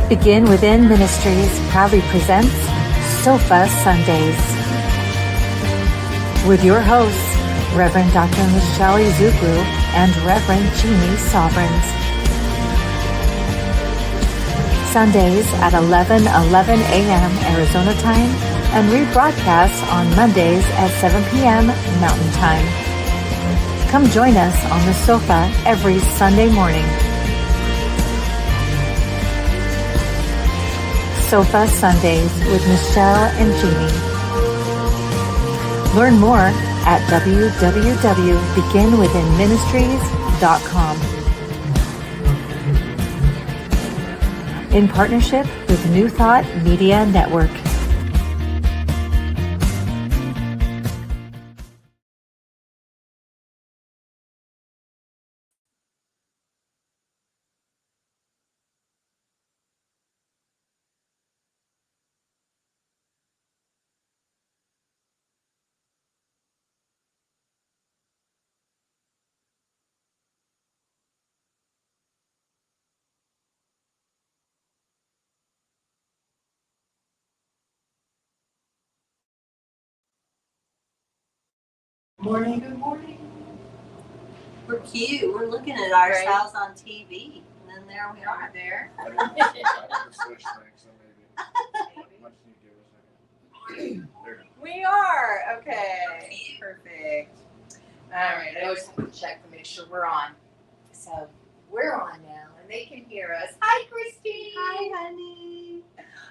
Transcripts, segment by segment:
Begin Within Ministries proudly presents Sofa Sundays with your hosts, Reverend Dr. Michelle Izugwu and Reverend Jeannie Sovereigns. Sundays at 11:11 a.m. Arizona time and rebroadcasts on Mondays at 7 p.m. Mountain Time. Come join us on the sofa every Sunday morning. Sofa Sundays with Michelle and Jeannie. Learn more at www.beginwithinministries.com. In partnership with New Thought Media Network. Morning, good morning. We're cute. We're looking at ourselves on TV, and then there we are. There. I never switched things, so maybe. Much need to give it a second. There. We are. Okay. Perfect. All right. I always have to check to make sure we're on. So we're on now, and they can hear us. Hi, Christine. Hi, honey.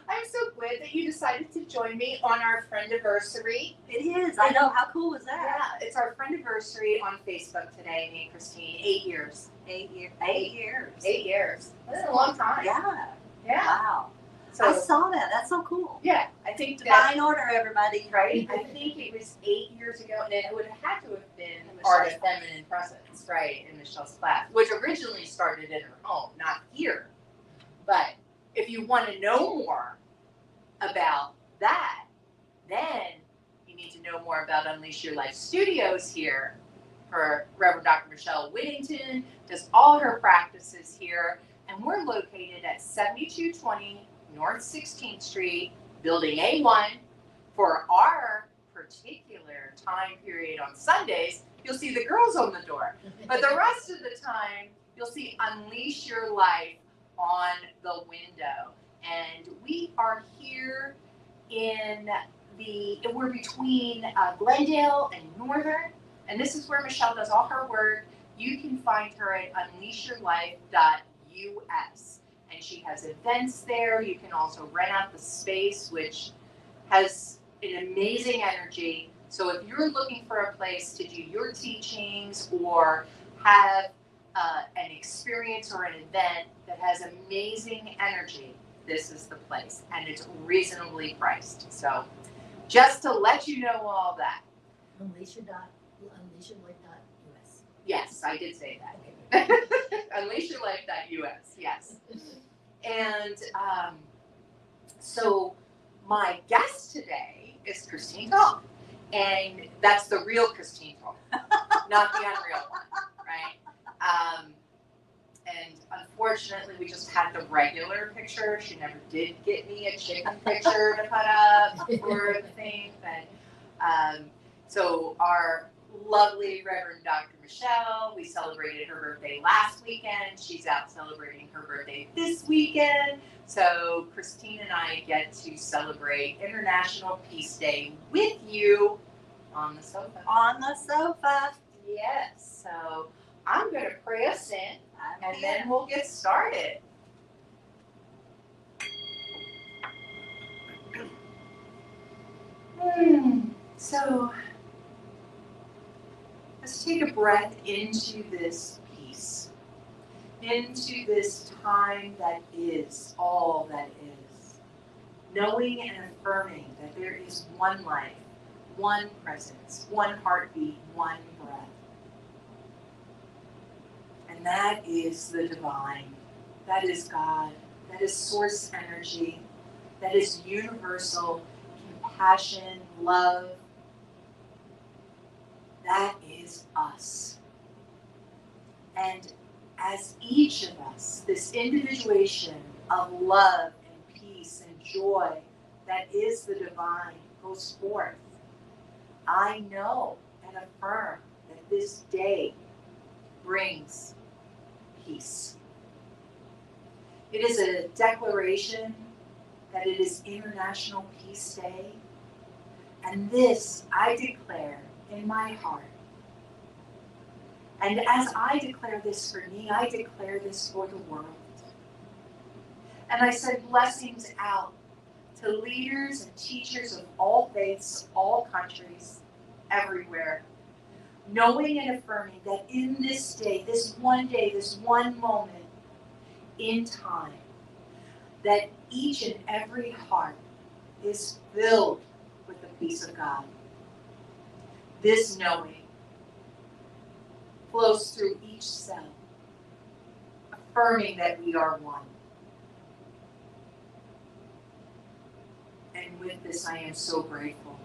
I'm so glad that you decided to join me on our friendiversary. It is. I know. How cool was that? Yeah, it's our friendiversary on Facebook today, me and Christine. 8 years. 8 years. 8 years. 8 years. That's a long time. Yeah. Yeah. Wow. So I saw that. That's so cool. yeah, I think that. Divine order, everybody. Right? I think it was 8 years ago, and it would have had to have been Art of Feminine Presence, right, in Michelle's class, which originally started in her home, not here. But if you want to know more about that, then you need to know more about Unleash Your Life Studios here. Her Reverend Dr. Michelle Whittington does all her practices here, and we're located at 7220 North 16th Street, Building A1. For our particular time period on Sundays, you'll see the girls on the door. But the rest of the time, you'll see Unleash Your Life on the window. And we are here we're between Glendale and Northern. And this is where Michelle does all her work. You can find her at unleashyourlife.us. And she has events there. You can also rent out the space, which has an amazing energy. So if you're looking for a place to do your teachings or have an experience or an event that has amazing energy, this is the place. And it's reasonably priced. So just to let you know all that. Unleashyourlife.us. Yes, I did say that. Unleashyourlife.us, yes. And so my guest today is Christine Tall. And that's the real Christine Tall, not the unreal one, right? And unfortunately, we just had the regular picture. She never did get me a chicken picture to put up for the thing. But so our lovely Reverend Dr. Michelle, we celebrated her birthday last weekend. She's out celebrating her birthday this weekend. So Christine and I get to celebrate International Peace Day with you on the sofa. On the sofa. Yes. So I'm going to pray us in, and then we'll get started. So let's take a breath into this peace, into this time that is all that is, knowing and affirming that there is one life, one presence, one heartbeat, one breath. And that is the divine. That is God. That is source energy. That is universal compassion, love. That is us. And as each of us, this individuation of love and peace and joy that is the divine goes forth. I know and affirm that this day brings peace. It is a declaration that it is International Peace Day, and this I declare in my heart. And as I declare this for me, I declare this for the world. And I send blessings out to leaders and teachers of all faiths, all countries, everywhere, knowing and affirming that in this day, this one moment in time, that each and every heart is filled with the peace of God. This knowing flows through each cell, affirming that we are one. And with this, I am so grateful.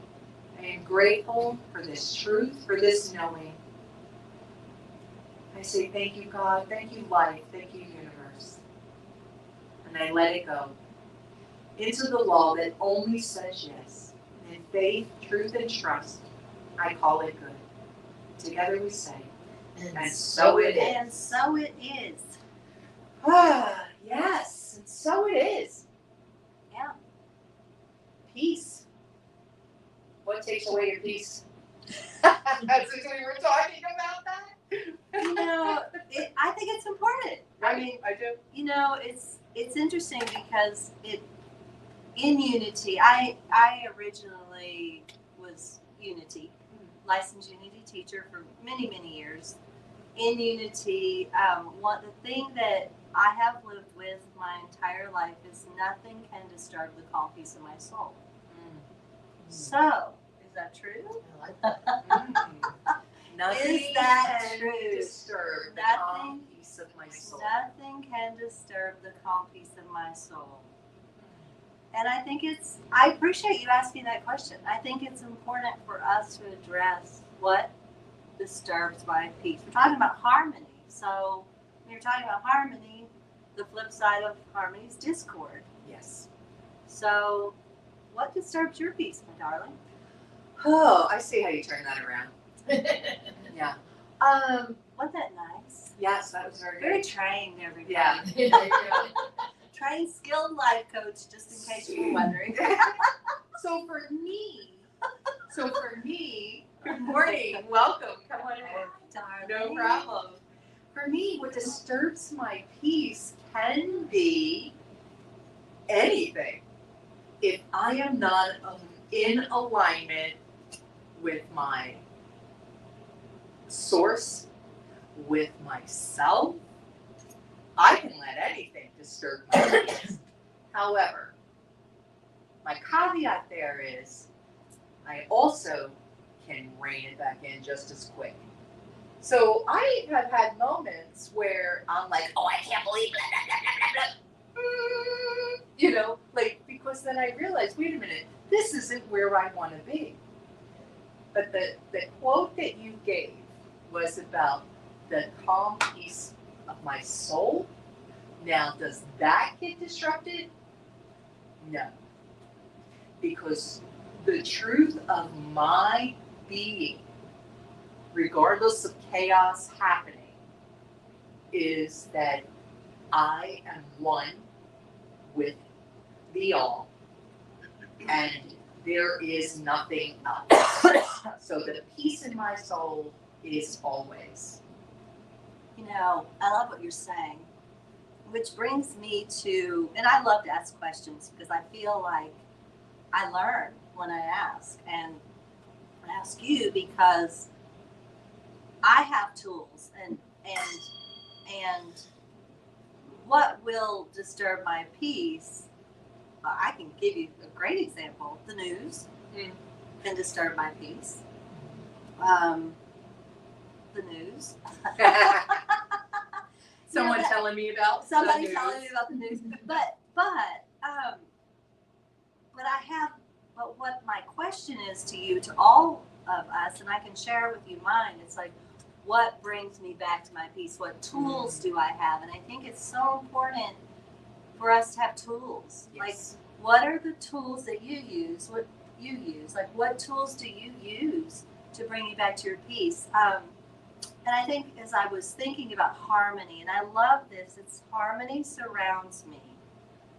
I am grateful for this truth, for this knowing. I say thank you, God, thank you, life, thank you, universe. And I let it go into the law that only says yes. And in faith, truth, and trust, I call it good. Together we say, and so it is. And so it is. Ah, yes, and so it is. Yeah. Peace. What takes away your peace? Since we were talking about that. You know, I think it's important. I mean, I do. you know, it's interesting because in Unity, I originally was Unity, licensed Unity teacher for many years. In Unity, the thing that I have lived with my entire life is nothing can disturb the calm peace of my soul. So, is that true? I like that. Nothing Is that can true? disturb the Nothing- calm peace of my soul. Nothing can disturb the calm peace of my soul. And I think I appreciate you asking that question. I think it's important for us to address what disturbs my peace. We're talking about harmony. So when you're talking about harmony, the flip side of harmony is discord. Yes. So what disturbs your peace, my darling? Oh, I see how you turn that around. Yeah. Wasn't that nice? Yes, that was very Very good. trained, everybody. Yeah. Trained, skilled life coach, just in case you were wondering. So for me, good morning, welcome, come on in. Darling. No problem. For me, what disturbs my peace can be anything. If I am not in alignment with my source, with myself, I can let anything disturb my peace. However, my caveat there is I also can rein it back in just as quick. So I have had moments where I'm like, oh, I can't believe blah, blah, blah, blah, blah. You know, like, because then I realize, wait a minute, this isn't where I want to be. But the quote that you gave was about the calm peace of my soul. Now, does that get disrupted? No. Because the truth of my being, regardless of chaos happening, is that I am one with the all, and there is nothing else. So the peace in my soul is always. You know, I love what you're saying, which brings me to, and I love to ask questions because I feel like I learn when I ask, and I ask you because I have tools, and what will disturb my peace? I can give you a great example. The news can disturb my peace. The news. Someone telling me about Somebody the news. telling me about the news. But what my question is to you, to all of us, and I can share with you mine, it's like, what brings me back to my peace? What tools do I have? And I think it's so important for us to have tools. Like, Yes. what are the tools that you use? What you use? Like, what tools do you use to bring you back to your peace? And I think as I was thinking about harmony, and I love this, it's harmony surrounds me.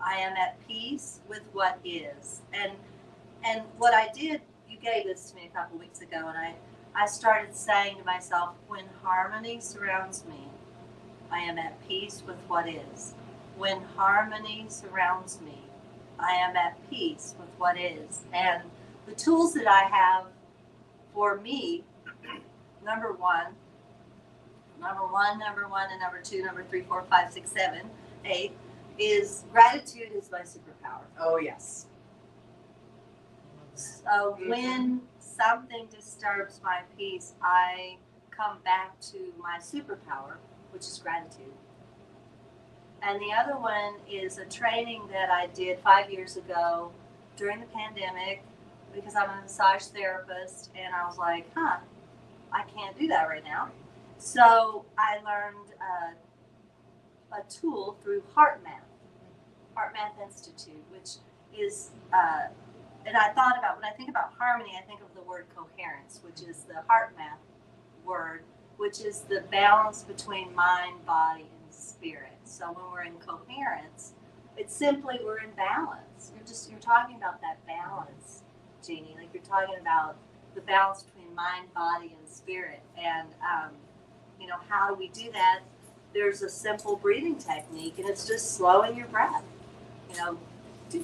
I am at peace with what is. And what I did, you gave this to me a couple weeks ago, and I started saying to myself, when harmony surrounds me, I am at peace with what is. When harmony surrounds me, I am at peace with what is. And the tools that I have for me, number one, and number two, number three, four, five, six, seven, 8, is gratitude is my superpower. Oh, yes. So when something disturbs my peace, I come back to my superpower, which is gratitude. And the other one is a training that I did 5 years ago during the pandemic, because I'm a massage therapist, and I was like, I can't do that right now. So I learned a tool through HeartMath Institute, which is, and I thought about, when I think about harmony, I think of the word coherence, which is the HeartMath word, which is the balance between mind, body, and spirit. So when we're in coherence, it's simply we're in balance. You're talking about that balance, Jeannie. Like, you're talking about the balance between mind, body, and spirit. And how do we do that? There's a simple breathing technique, and it's just slowing your breath.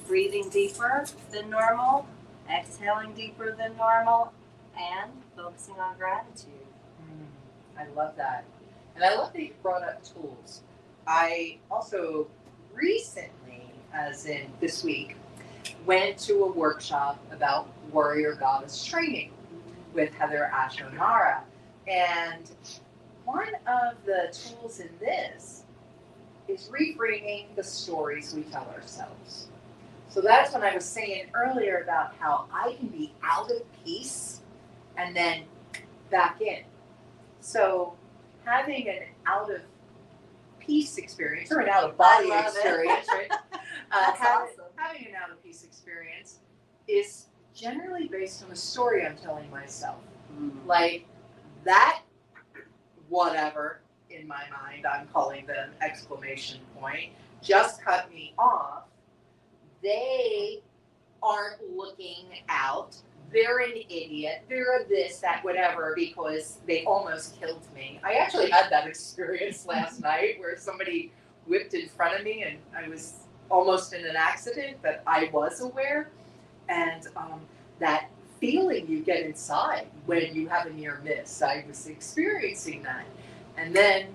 Breathing deeper than normal, exhaling deeper than normal, and focusing on gratitude. I love that. And I love that you brought up tools. I also recently, as in this week, went to a workshop about warrior goddess training with Heather Ashonara. And one of the tools in this is reframing the stories we tell ourselves. So that's when I was saying earlier about how I can be out of peace and then back in. So having an out of peace experience, or an out of body experience, right? Awesome. Having an out of peace experience is generally based on a story I'm telling myself. Like, that whatever in my mind, I'm calling them exclamation point, just cut me off. They aren't looking out. They're an idiot. They're a this, that, whatever, because they almost killed me. I actually had that experience last night where somebody whipped in front of me and I was almost in an accident that I was aware. And that feeling you get inside when you have a near miss, I was experiencing that. And then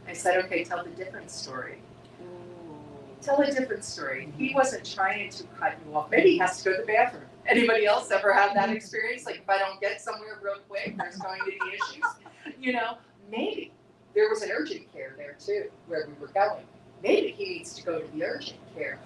I said, okay, tell the different story. Tell a different story. He wasn't trying to cut you off. Maybe he has to go to the bathroom. Anybody else ever have that experience? Like, if I don't get somewhere real quick, there's going to be issues. Maybe there was an urgent care there too, where we were going. Maybe he needs to go to the urgent care.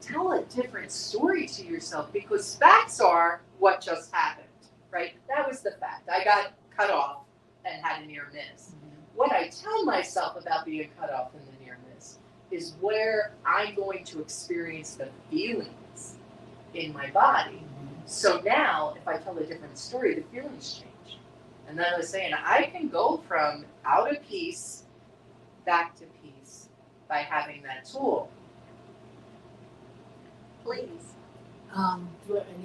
Tell a different story to yourself, because facts are what just happened, right? That was the fact. I got cut off and had a near miss. What I tell myself about being cut off in the near miss is where I'm going to experience the feelings in my body. So now, if I tell a different story, the feelings change. And then I was saying, I can go from out of peace back to peace by having that tool. Please.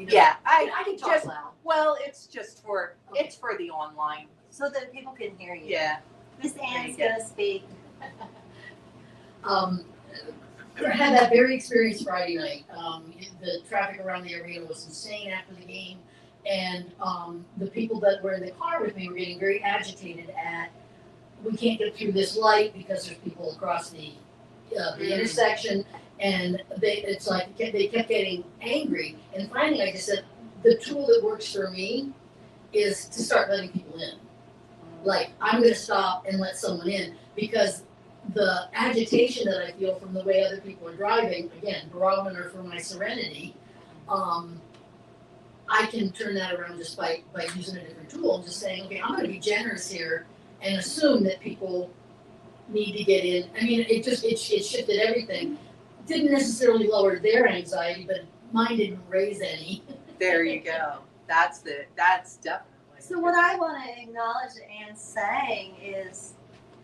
Yeah, I can talk just loud. Well, it's just for it's for the online. So that people can hear you. Yeah. Miss Ann's gonna speak. I had that very experience Friday night. The traffic around the arena was insane after the game, and the people that were in the car with me were getting very agitated at, we can't get through this light because there's people across the intersection, and they kept getting angry. And finally, I just said, the tool that works for me is to start letting people in. Like, I'm going to stop and let someone in, because the agitation that I feel from the way other people are driving, again, barometer for my serenity, I can turn that around just by using a different tool. I'm just saying, okay, I'm going to be generous here and assume that people need to get in. I mean, it shifted everything. didn't necessarily lower their anxiety, but mine didn't raise any. There you go. That's definitely. So what I want to acknowledge that Anne's saying is,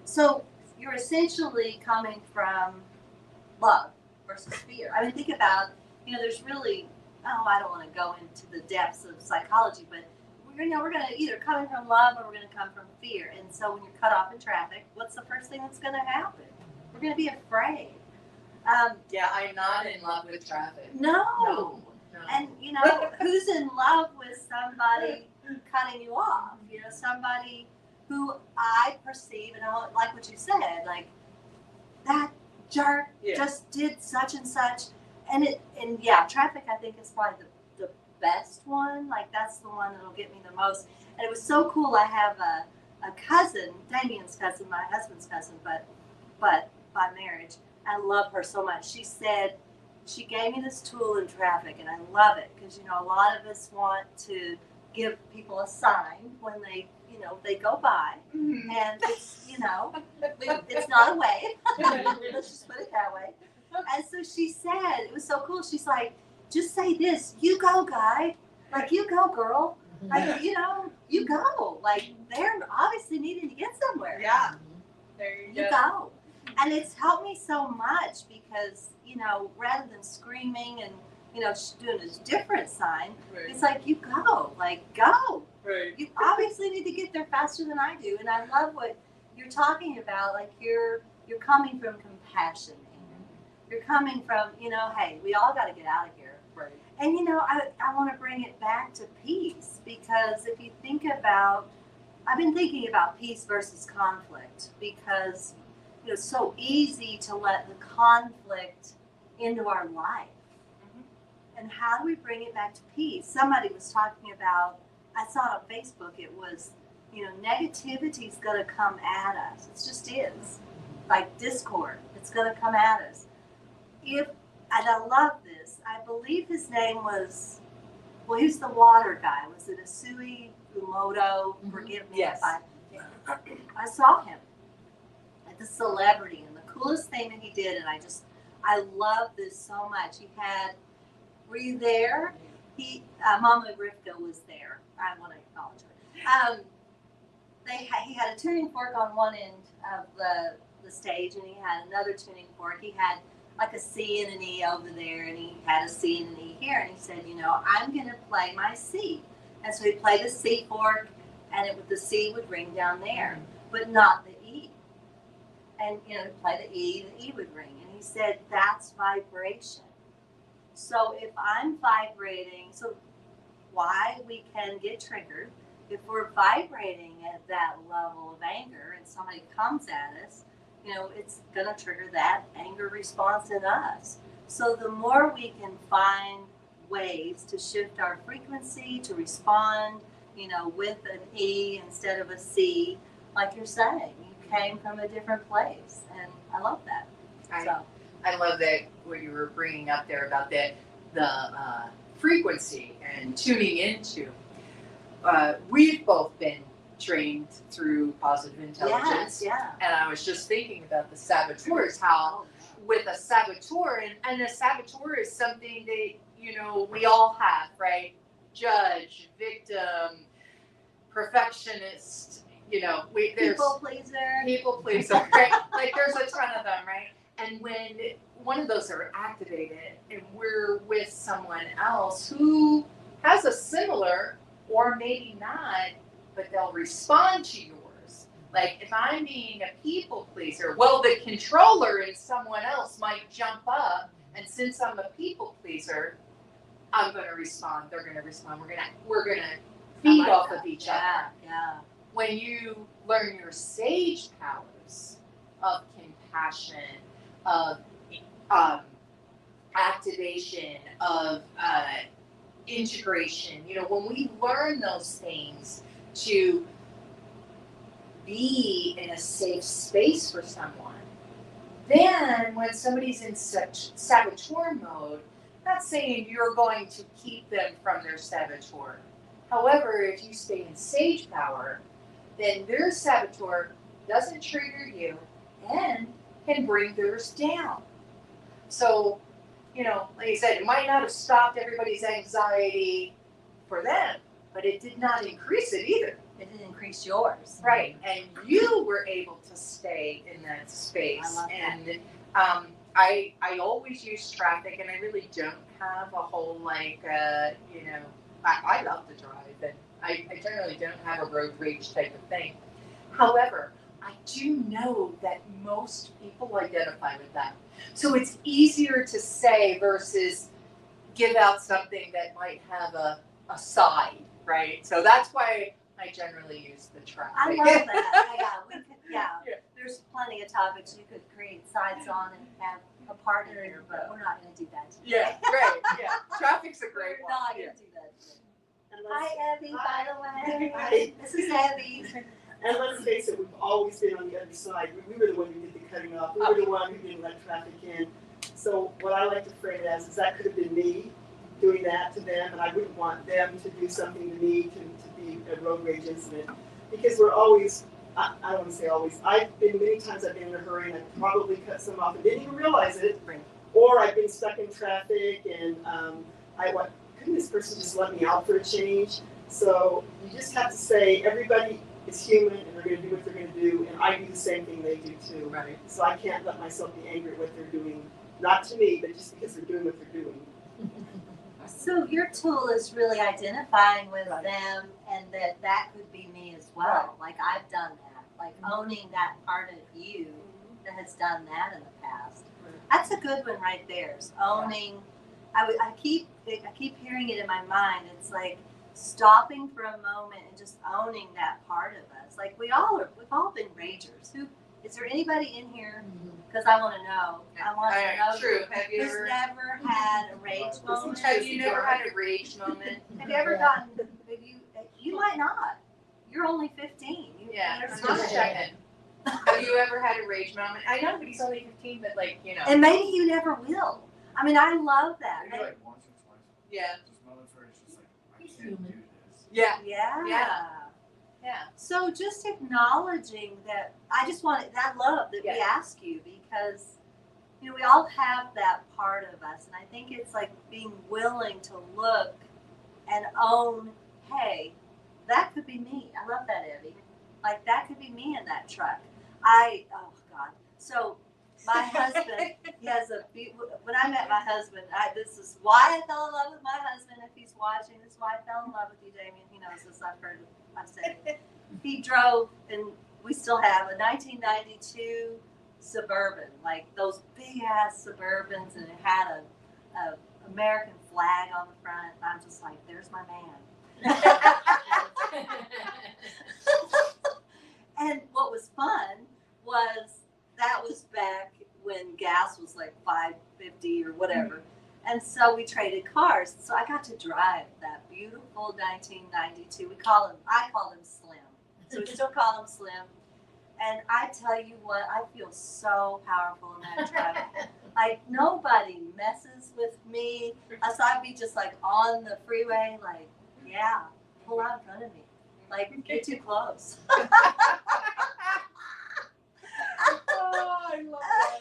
so you're essentially coming from love versus fear. I mean, think about, there's really, I don't want to go into the depths of psychology, but we're going to either coming from love or we're going to come from fear. And so when you're cut off in traffic, what's the first thing that's going to happen? We're going to be afraid. Yeah, I'm not in love with traffic. No. And, who's in love with somebody cutting you off? Somebody who I perceive, and I like what you said, like, that jerk just did such and such. And traffic, I think, is probably the best one. Like, that's the one that'll get me the most. And it was so cool. I have a cousin, Damien's cousin, my husband's cousin, but by marriage. I love her so much. She said, she gave me this tool in traffic, and I love it because, a lot of us want to give people a sign when they go by, and it's, it's not a wave. Let's just put it that way. And so she said, it was so cool. She's like, just say this, you go, guy. Like, you go, girl. Like, you go. Like, they're obviously needing to get somewhere. Yeah. There You go. And it's helped me so much because, rather than screaming and, doing a different sign, it's like, you go. Like, go. Right. You obviously need to get there faster than I do. And I love what you're talking about. Like, you're coming from compassion. You're coming from, hey, we all got to get out of here. Right. And, I want to bring it back to peace because if you think about, I've been thinking about peace versus conflict because it's so easy to let the conflict into our life. And how do we bring it back to peace? Somebody was talking about, I saw it on Facebook, it was, negativity is going to come at us. It just is. Like discord, it's going to come at us. And I love this, I believe his name was, he's the water guy. Was it Asui Umoto? Forgive me Yes. if I saw him at the celebrity, and the coolest thing that he did, and I love this so much. He had, were you there? Mama Rivka was there. I want to acknowledge her. He had a tuning fork on one end of the stage, and he had another tuning fork. He had like a C and an E over there, and he had a C and an E here, and he said, I'm going to play my C. And so he played a C fork, and the C would ring down there, but not the E. And, play the E would ring. And he said, that's vibration. So if I'm vibrating, so why we can get triggered, if we're vibrating at that level of anger and somebody comes at us, it's going to trigger that anger response in us. So the more we can find ways to shift our frequency, to respond, with an E instead of a C, like you're saying, you came from a different place. And I love that. I love that what you were bringing up there about the frequency and tuning into. We've both been trained through positive intelligence. Yes, yeah. And I was just thinking about the saboteurs, how with a saboteur, and a saboteur is something that, we all have, right? Judge, victim, perfectionist, there's people pleaser, right? Like there's a ton of them, right? And when one of those are activated and we're with someone else who has a similar, or maybe not, but they'll respond to yours. Like if I'm being a people pleaser, well, the controller in someone else might jump up, and since I'm a people pleaser, I'm going to respond. They're going to respond. We're going to feed off of each other. Yeah. When you learn your sage powers of compassion, of activation, of integration, when we learn those things to be in a safe space for someone, then when somebody's in such saboteur mode, not saying you're going to keep them from their saboteur. However, if you stay in sage power, then their saboteur doesn't trigger you and can bring theirs down. So, like you said, it might not have stopped everybody's anxiety for them, but it did not increase it either. It didn't increase yours. Right, and you were able to stay in that space. I love that. And I always use traffic, and I really don't have a whole I love to drive, and I generally don't have a road rage type of thing. However, I do know that most people identify with that. So it's easier to say versus give out something that might have a side, right? So that's why I generally use the traffic. I love that. Yeah. There's plenty of topics you could create sides on and have a part in here, but we're not going to do that today. Yeah, right. Yeah, traffic's a great We're one. not Yeah. going to do that today. Hi, Abby, by the way. Hi. This is Abby. And let's face it, we've always been on the other side. We were the one who did the cutting off. We were the one who didn't let traffic in. So what I like to frame it as is that could have been me doing that to them, and I wouldn't want them to do something to me to be a road rage incident. Because we're always, I don't want to say always, many times I've been in a hurry and I probably cut some off and didn't even realize it. Right. Or I've been stuck in traffic and couldn't this person just let me out for a change? So you just have to say everybody is human and they're going to do what they're going to do, and I do the same thing they do too. Right. So I can't let myself be angry at what they're doing, not to me, but just because they're doing what they're doing. So your tool is really identifying with them, and that could be me as well. Like I've done that, like owning that part of you that has done that in the past. That's a good one right there. Is owning. I keep hearing it in my mind. It's like stopping for a moment and just owning that part of us. Like we've all been ragers. Is there anybody in here? Because I want to know. I want to know True. Have you who's ever? never had a rage moment. Have you never had a rage moment? Have you ever gotten? You might not. You're only 15. Yeah, You're I'm not. just checking. Have you ever had a rage moment? I know, but he's only 15, but And maybe you never will. I mean, I love that. Maybe like once or twice. Yeah. Just moments where it's just like, I He's can't do human. this. Yeah. Yeah. Yeah. So just acknowledging that. I just want that love that we Yeah. ask you, because we all have that part of us, and I think it's like being willing to look and own. Hey, that could be me. I love that, Evie. Like that could be me in that truck. Oh God. So my husband, he has when I met my husband, this is why I fell in love with my husband. If he's watching, this is why I fell in love with you, Damien. He knows this. I've said it. He drove, and we still have a 1992 Suburban, like those big ass Suburbans, and it had a American flag on the front. And I'm just like, there's my man. And what was fun was that was back when gas was like $5.50 or whatever. And so we traded cars. So I got to drive that beautiful 1992. I call him Slim. So we still call him Slim. And I tell you what, I feel so powerful in that truck. Like nobody messes with me. So I'd be just like on the freeway, like, yeah, pull out in front of me. Like, get too close. Oh, I love that.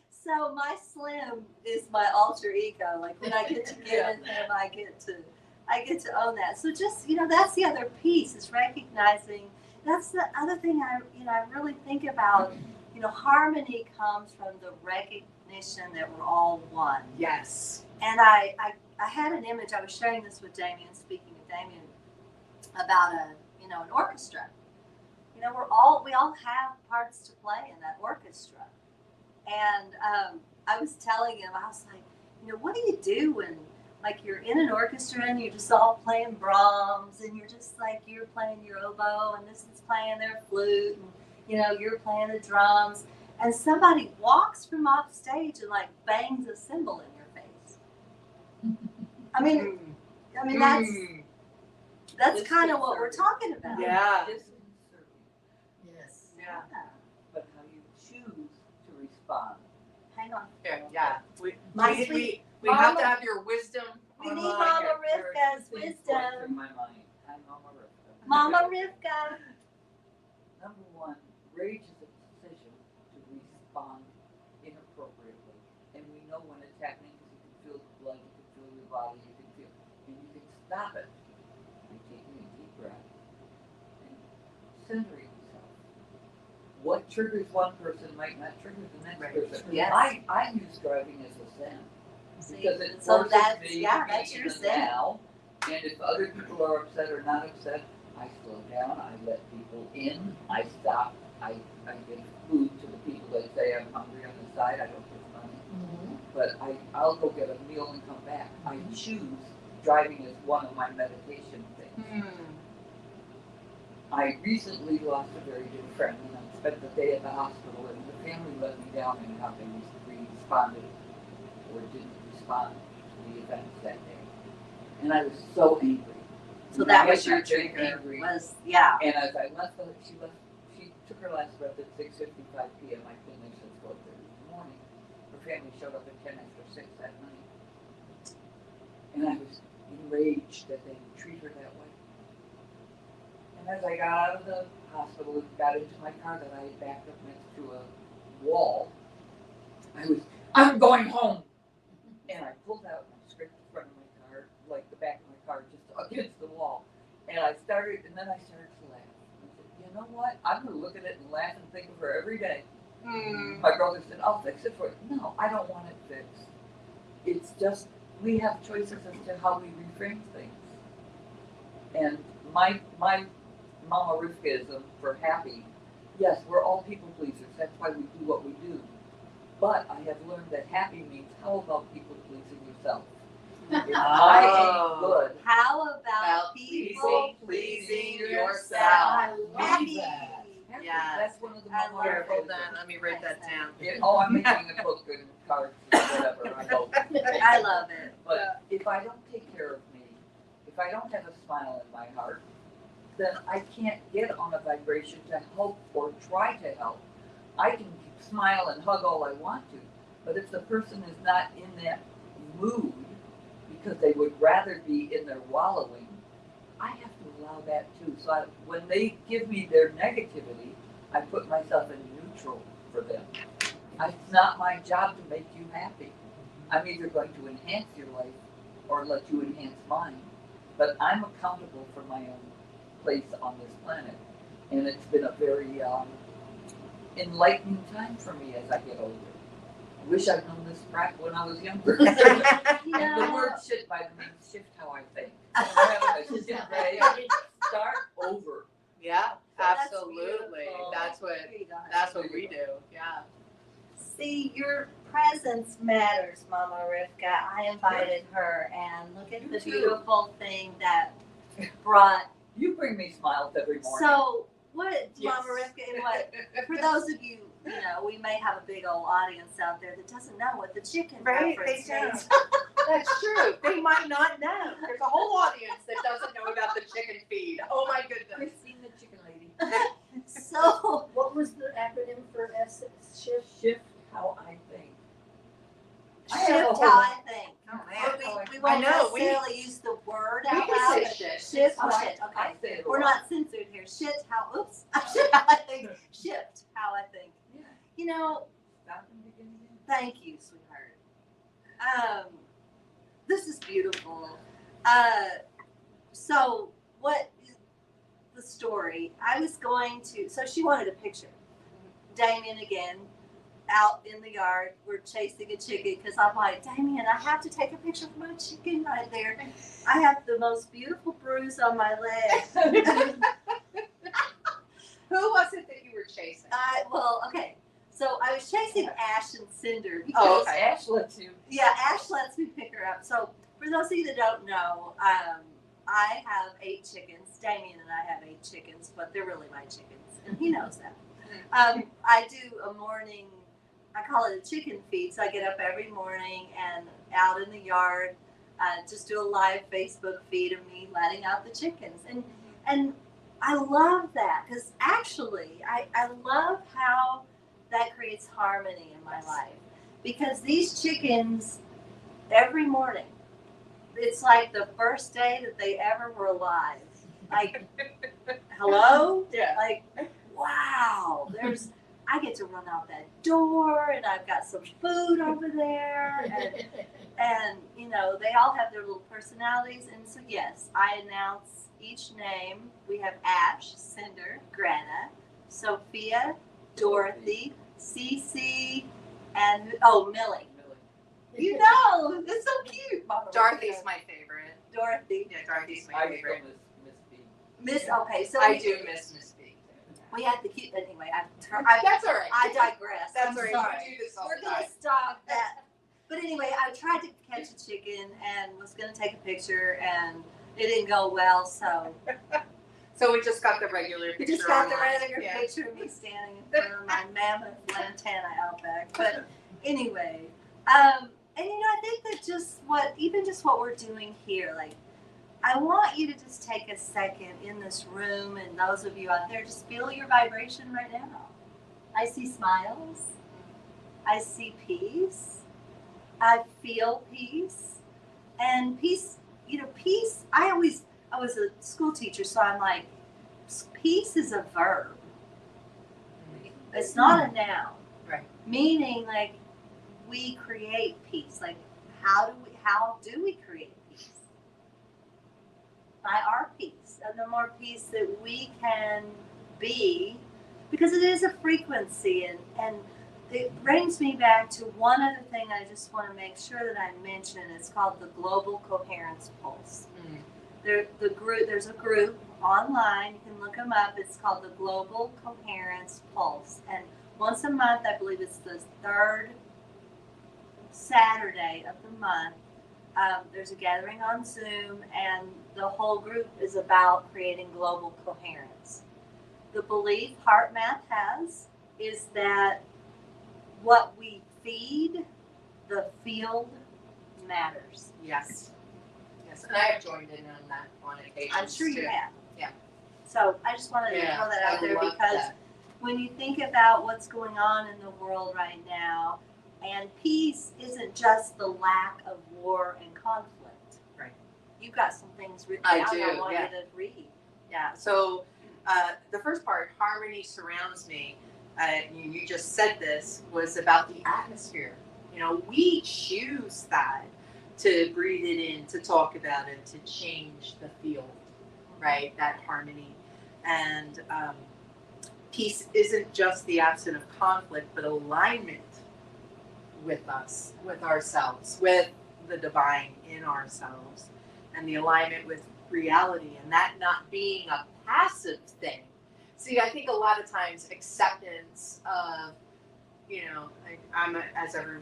So my Slim is my alter ego. Like when I get to get in him, I get to own that. So just that's the other piece, is recognizing. That's the other thing I really think about. Harmony comes from the recognition that we're all one. Yes. And I had an image. I was sharing this with Damien, speaking of Damien, about an orchestra. We all have parts to play in that orchestra. And I was telling him, I was like, what do you do when you're in an orchestra and you're just all playing Brahms, and you're just like, you're playing your oboe and this is playing their flute, and you're playing the drums, and somebody walks from off stage and bangs a cymbal in your face. I mean that's kind of what we're talking about. Yeah. Yes. Yeah. But how you choose to respond. Hang on. Yeah. We have to have your wisdom. We need online Mama here. Rivka's Things going wisdom. through my mind. Hi, Mama Rivka. Mama Rivka. Number one, rage is a decision to respond inappropriately, and we know when it stop it by taking a deep breath and centering yourself. What triggers one person might not trigger the next person. Yes. I use driving as a zen. See, Because it so forces that's, me yeah, to be that's in your the zen. now. And if other people are upset or not upset, I slow down, I let people in, I stop, I give food to the people that say I'm hungry on the side, I don't give money. But I'll go get a meal and come back. I choose driving as one of my meditation things. I recently lost a very good friend, and I spent the day at the hospital, and the family let me down in how they responded or didn't respond to the events that day. And I was so angry. So And that I was had your not been trigger, angry. was, yeah. And as I left, she took her last breath at 6:55 p.m. I finished at 12:30 in the morning. Her family showed up at 10 after 6 that night. And I was enraged that they would treat her that way. And as I got out of the hospital and got into my car that I had backed up next to a wall, I'm going home. And I pulled out and scraped the front of my car, like the back of my car, just against the wall. And then I started to laugh. I said, you know what? I'm going to look at it and laugh and think of her every day. My brother said, I'll fix it for you. No, I don't want it fixed. It's just, we have choices as to how we reframe things. And my Mama Rivkaism for happy, yes, we're all people pleasers. That's why we do what we do. But I have learned that happy means, how about people pleasing yourself? If I ain't good, How about people pleasing yourself? I love Happy. that. happy, Yeah. that's one of the I Mama love Careful Rivkaisms. then, let me write that down. I'm making a book and cards and whatever, I hope. I love it. But if I don't take care of me, if I don't have a smile in my heart, then I can't get on a vibration to help or try to help. I can smile and hug all I want to, but if the person is not in that mood because they would rather be in their wallowing, I have to allow that too. So when they give me their negativity, I put myself in neutral for them. It's not my job to make you happy. I'm either going to enhance your life or let you enhance mine. But I'm accountable for my own place on this planet. And it's been a very enlightening time for me as I get older. I wish I'd known this crap when I was younger. And the word shit by the means shift how I think. So I'm having a shit day. Start over. Yeah, That's absolutely. beautiful. That's what Here you go. that's what we do. Yeah. See, your presence matters, Mama Rivka. I invited her, and look at You the too. beautiful thing that brought. You bring me smiles every morning. So, what, Yes. Mama Rivka, and what, for those of you, we may have a big old audience out there that doesn't know what the chicken Right, reference they don't. means. That's true. They might not know. There's a whole audience that doesn't know about the chicken feed. Oh my goodness. Christine the chicken lady. So, What was the acronym for shift? Shift how I think. I have a shift whole- how I think. Oh, But man. we I won't know, necessarily use the word We out can loud. say but shit. Shift, Oh, shit, okay. I say it a We're lot. not censored here. Shift how, oops. Shift how I think. Shift how I think. Yeah. Stop and begin again. Thank you, sweetheart. This is beautiful. So what is the story? I was going to, so she wanted a picture. Damien again, out in the yard, we're chasing a chicken because I'm like, Damien, I have to take a picture of my chicken right there. I have the most beautiful bruise on my leg. Who was it that you were chasing? Okay. So I was chasing Ash and Cinder because Oh, okay. Ash lets you. yeah, Ash lets me pick her up. So for those of you that don't know, I have 8 chickens. Damien and I have 8 chickens, but they're really my chickens, and he knows that. I do a morning, I call it a chicken feed. So I get up every morning and out in the yard, just do a live Facebook feed of me letting out the chickens. And I love that because actually I love how that creates harmony in my life. Because these chickens, every morning, it's like the first day that they ever were alive. Like, hello? Yeah. Like, wow. I get to run out that door and I've got some food over there and they all have their little personalities. And so, yes, I announce each name. We have Ash, Cinder, Greta, Sophia, Dorothy, Cece, and, Millie. You know, it's so cute. Mama. Dorothy's my favorite. Dorothy. Yeah, Dorothy's my I favorite. still miss B. Okay, so I do miss Miss B. we had the cute. Anyway, That's all right. I digress. That's I'm all right. sorry. You do this all We're the gonna time. stop that. But anyway, I tried to catch a chicken and was gonna take a picture, and it didn't go well. So So we just got the regular we picture. just got the online. regular Yeah. picture of me standing in front of my mammoth lantana out back. But anyway, and I think that just what we're doing here, like, I want you to just take a second in this room, and those of you out there, just feel your vibration right now. I see smiles. I see peace. I feel peace. And peace, peace, I was a school teacher, so I'm like, peace is a verb. It's not a noun. Right. Meaning, like, we create peace. Like, how do we create peace? By our peace. And the more peace that we can be, because it is a frequency, and it brings me back to one other thing I just want to make sure that I mention. It's called the Global Coherence Pulse. There's a group online. You can look them up. It's called the Global Coherence Pulse. And once a month, I believe it's the third Saturday of the month, there's a gathering on Zoom, and the whole group is about creating global coherence. The belief HeartMath has is that what we feed the field matters. Yes. Yes, and I have joined in on that on occasion. I'm sure you have. Yeah. So I just wanted to throw that out there because when you think about what's going on in the world right now, and peace isn't just the lack of war and conflict. Right. You've got some things written I down do, I want yeah. you to read. Yeah. So the first part, harmony surrounds me. You just said this was about the atmosphere. We choose that to breathe it in, to talk about it, to change the field, right? That harmony. And peace isn't just the absence of conflict, but alignment with us, with ourselves, with the divine in ourselves, and the alignment with reality, and that not being a passive thing. See, I think a lot of times acceptance of, as every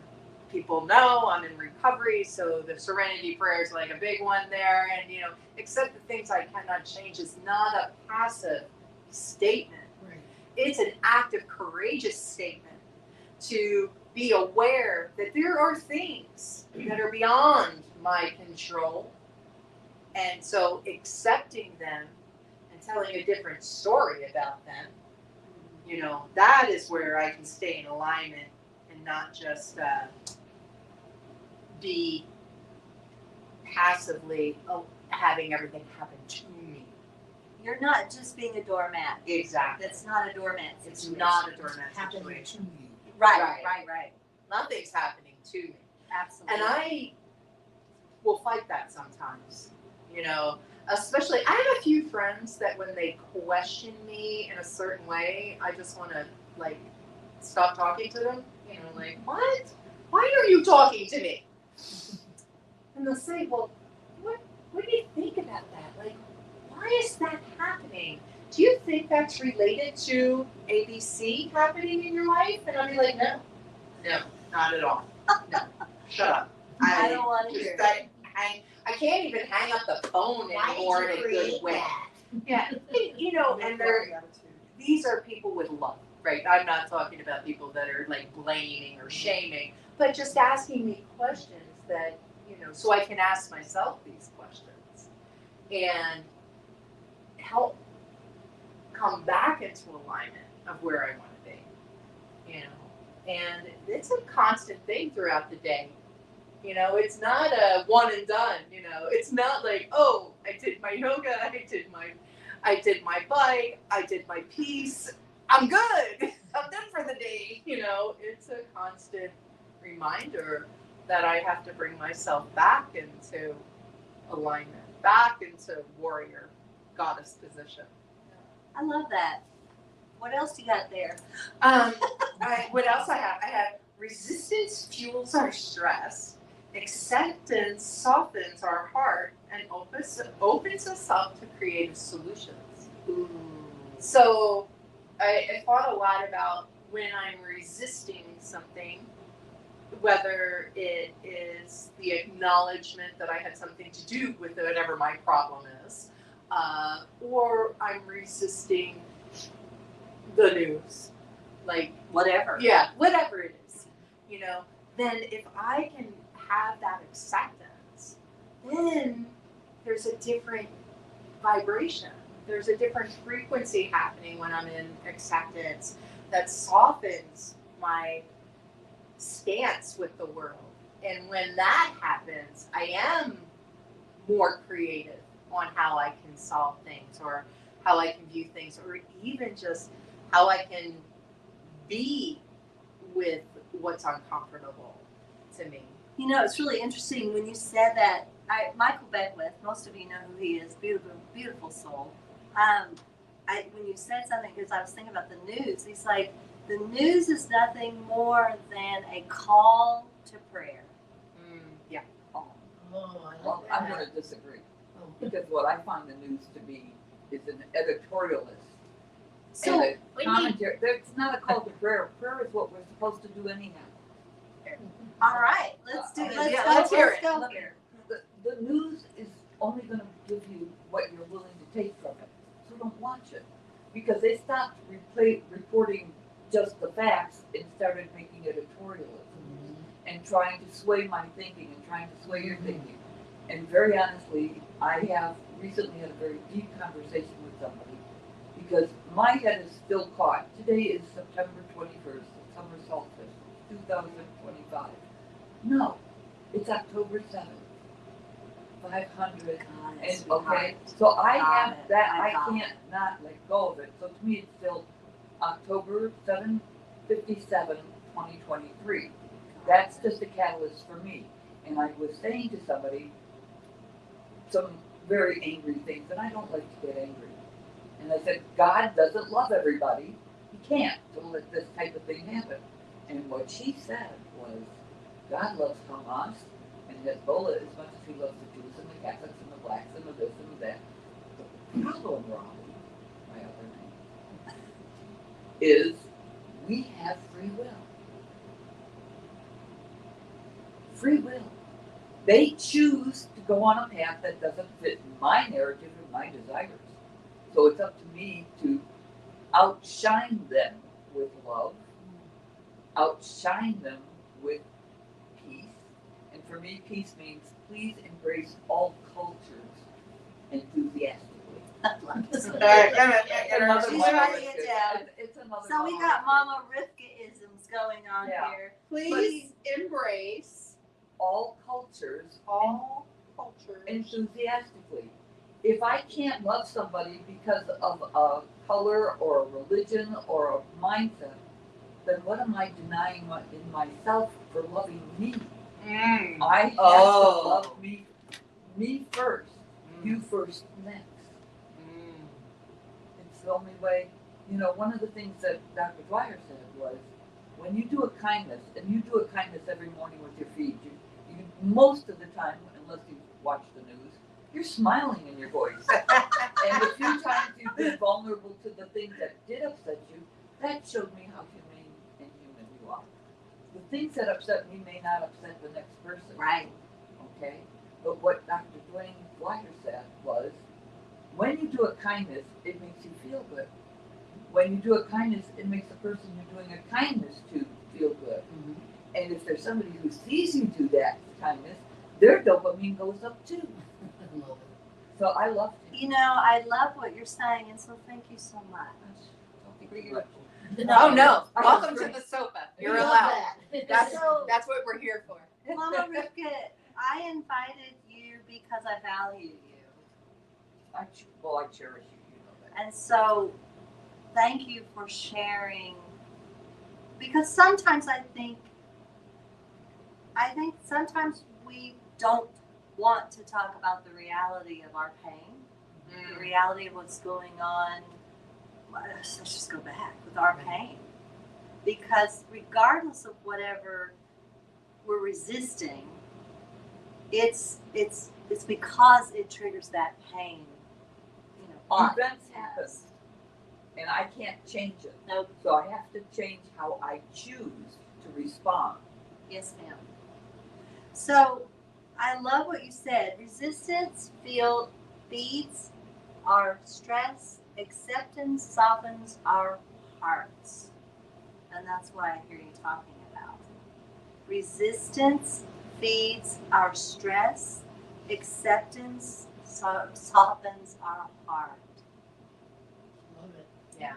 people know, I'm in recovery, so the serenity prayer is like a big one there, and accept the things I cannot change is not a passive statement. Right. It's an active, courageous statement to be aware that there are things that are beyond my control, and so accepting them and telling a different story about them, that is where I can stay in alignment and not just be passively having everything happen to me. You're not just being a doormat. Exactly. That's not a doormat It's situation. not a doormat Happening situation. to you. Right. Nothing's happening to me. Absolutely. And I will fight that sometimes. Especially, I have a few friends that when they question me in a certain way, I just want to, stop talking to them. What? Why are you talking to me? And they'll say, well, what do you think about that? Why is that happening? Do you think that's related to ABC happening in your life? And I'll be like, no, not at all. No, shut up. I don't want to hear it. I can't even hang up the phone anymore in a good way. Yeah, and these are people with love, right? I'm not talking about people that are blaming or shaming, but just asking me questions that, so I can ask myself these questions and help come back into alignment of where I want to be, and it's a constant thing throughout the day. It's not a one and done, it's not like, oh, I did my yoga, I did my bike, I did my piece, I'm good, I'm done for the day, it's a constant reminder that I have to bring myself back into alignment, back into warrior goddess position. I love that. What else you got there? What else I have? I have resistance fuels our stress, acceptance softens our heart, and opens us up to creative solutions. So I thought a lot about when I'm resisting something, whether it is the acknowledgement that I had something to do with whatever my problem is, or I'm resisting the news, like Whatever. yeah, whatever it is, then if I can have that acceptance, then there's a different vibration. There's a different frequency happening when I'm in acceptance that softens my stance with the world. And when that happens, I am more creative on how I can solve things or how I can view things or even just how I can be with what's uncomfortable to me. It's really interesting when you said that. Michael Beckwith, most of you know who he is, beautiful, beautiful soul. When you said something, because I was thinking about the news, he's like, the news is nothing more than a call to prayer. Yeah. Oh, I Well, like I'm that. going to disagree because what I find the news to be is an editorialist. So and a we commentary. It's not a call to prayer. Prayer is what we're supposed to do anyhow. all right, let's do. Yeah, Let's hear let's it. go Let me- here. The news is only going to give you what you're willing to take from it. So don't watch it because they stopped reporting just the facts and started making editorialism and trying to sway my thinking and trying to sway your thinking. And very honestly, I have recently had a very deep conversation with somebody because my head is still caught. Today is September 21st, the summer solstice, 2025. No, it's October 7th. 500 and okay, so I have that. I can't not let go of it. So to me, it's still October 7/57, 2023. That's just a catalyst for me. And I was saying to somebody some very angry things, and I don't like to get angry. And I said, God doesn't love everybody. He can't to let this type of thing happen. And what she said was, God loves Hamas and Hezbollah as much as he loves the Jews and the Catholics and the blacks and the this and the that. The problem, Robbie, my other name, is we have free will. Free will. They choose to go on a path that doesn't fit my narrative and my desires. So it's up to me to outshine them with love, outshine them with peace. And for me, peace means please embrace all cultures enthusiastically. She's one. writing it down. It's another So we one. got Mama Rivka-isms going on Yeah. here. Please embrace all cultures all cultures. enthusiastically. If I can't love somebody because of a color or a religion or a mindset, then what am I denying in myself for loving me? I have to love me first. You first next. It's the only way. One of the things that Dr. Dwyer said was, when you do a kindness, and you do a kindness every morning with your feet, you most of the time, unless you watch the news, you're smiling in your voice. And the few times you've been vulnerable to the things that did upset you, that showed me how humane and human you are. The things that upset me may not upset the next person. Right. Okay? But what Dr. Dwyer said was, when you do a kindness, it makes you feel good. When you do a kindness, it makes the person you're doing a kindness to feel good. And if there's somebody who sees you do that kindness, their dopamine goes up too. So I love it. I love what you're saying, and so thank you so much. Oh no! Welcome to the sofa. You're We love allowed. that. That's what we're here for. Mama Rivka, I invited you because I value you. I cherish you, you know that. And so, thank you for sharing. Because sometimes I think I think sometimes we don't want to talk about the reality of our pain, the reality of what's going on. Let's just go back with our pain. Because regardless of whatever we're resisting, it's because it triggers that pain. On Events happen, and I can't change it. No. So I have to change how I choose to respond. Yes, ma'am. So I love what you said. Resistance feeds our stress. Acceptance softens our hearts. And that's what I hear you talking about. Resistance feeds our stress. Acceptance softens our heart. Love it. Yeah.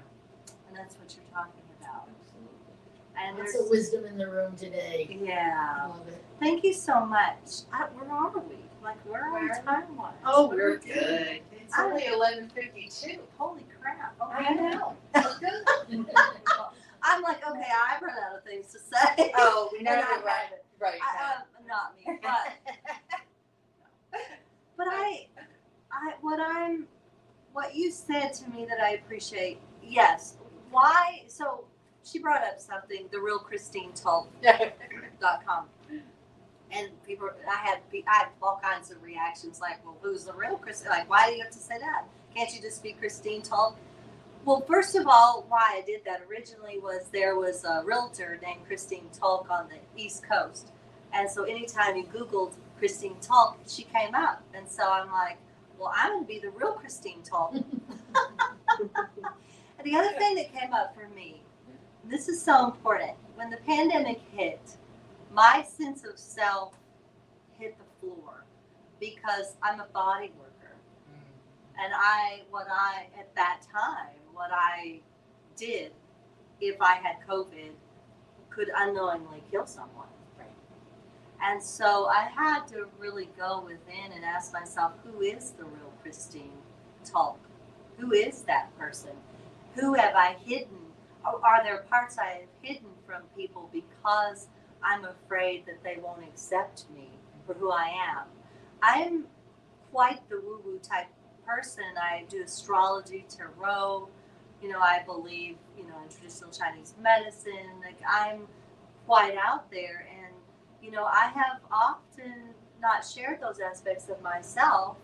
And that's what you're talking about. Absolutely. And Lots there's, of wisdom in the room today. yeah. Love it. Thank you so much. Where are we? Like, where are we Where? time-wise? Oh, What are we're we doing? good. It's only 11:52. Holy crap. Okay. I know. It's good. I'm like, okay, I've run out of things to say. Oh, we And never I right. haven't. Right. Not me, but what you said to me that I appreciate. Yes. Why? So she brought up something. TheRealChristineTulp.com, and people. I had all kinds of reactions. Like, well, who's the real Christine? Like, why do you have to say that? Can't you just be Christine Tulp? Well, first of all, why I did that originally was there was a realtor named Christine Tulp on the East Coast. And so anytime you Googled Christine Tulp, she came up. And so I'm like, well, I'm going to be the real Christine Tulp. And the other thing that came up for me, this is so important. When the pandemic hit, my sense of self hit the floor because I'm a body worker. And at that time, what I did, if I had COVID, could unknowingly kill someone. Right. And so I had to really go within and ask myself, who is the real Christine Tulp? Who is that person? Who have I hidden? Are there parts I have hidden from people because I'm afraid that they won't accept me for who I am? I'm quite the woo-woo type person. I do astrology, tarot. I believe, in traditional Chinese medicine. Like, I'm quite out there, and I have often not shared those aspects of myself